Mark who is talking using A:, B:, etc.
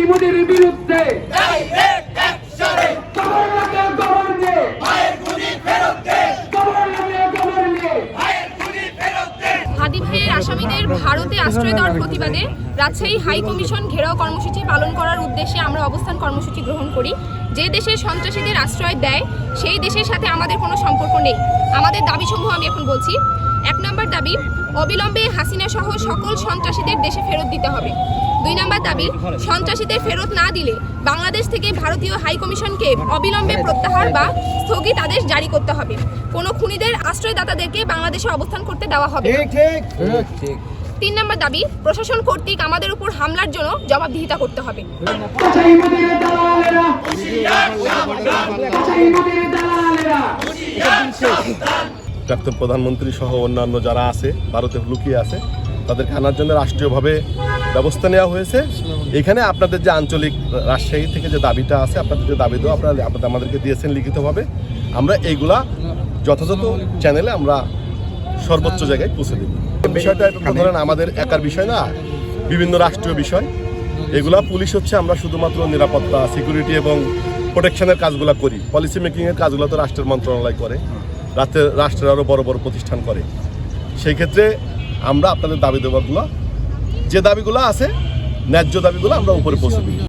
A: মোদির বিরুদ্ধে
B: হাদি ভাইয়ের আসামিদের ভারতে আশ্রয় দেওয়ার প্রতিবাদে রাজশাহী হাই কমিশন ঘেরাও কর্মসূচি পালন করার উদ্দেশ্যে আমরা অবস্থান কর্মসূচি গ্রহণ করি। যে দেশে সন্ত্রাসীদের আশ্রয় দেয় সেই দেশের সাথে আমাদের কোনো সম্পর্ক নেই। আমাদের দাবিসমূহ আমি এখন বলছি। 1 নম্বর দাবি, অবিলম্বে হাসিনা সহ সকল সন্ত্রাসীদের দেশে ফেরত দিতে হবে। 2 নম্বর দাবি, সন্ত্রাসীদের ফেরত না দিলে বাংলাদেশ থেকে ভারতীয় হাই কমিশনকে অবিলম্বে প্রত্যাহার বা স্থগিত আদেশ জারি করতে হবে। কোনো খুনিদের আশ্রয়দাতাদেরকে বাংলাদেশে অবস্থান করতে দেওয়া হবে। 3 নম্বর দাবি, প্রশাসন কর্তৃক আমাদের উপর হামলার জন্য জবাবদিহিতা করতে হবে।
C: প্রাক্তন প্রধানমন্ত্রী সহ অন্যান্য যারা আছে ভারতে লুকিয়ে আছে তাদেরকে আনার জন্য রাষ্ট্রীয়ভাবে ব্যবস্থা নেওয়া হয়েছে। এখানে আপনাদের যে আঞ্চলিক রাজশাহী থেকে যে দাবিটা আছে, আপনাদের যে দাবি দেওয়া আপনারা আমাদেরকে দিয়েছেন লিখিতভাবে, আমরা এইগুলা যথাযথ চ্যানেলে আমরা সর্বোচ্চ জায়গায় পৌঁছে দেব। বিষয়টা এটা ধরেন আমাদের একার বিষয় না, বিভিন্ন রাষ্ট্রীয় বিষয়। এগুলা পুলিশ হচ্ছে আমরা শুধুমাত্র নিরাপত্তা, সিকিউরিটি এবং প্রোটেকশনের কাজগুলো করি। পলিসি মেকিংয়ের কাজগুলো তো রাষ্ট্রের মন্ত্রণালয় করে, রাষ্ট্রের আরও বড় বড় প্রতিষ্ঠান করে। সেই ক্ষেত্রে আমরা আপনাদের দাবি দেওয়াগুলো, যে দাবিগুলো আছে ন্যায্য দাবিগুলো আমরা উপরে পৌঁছে দিই।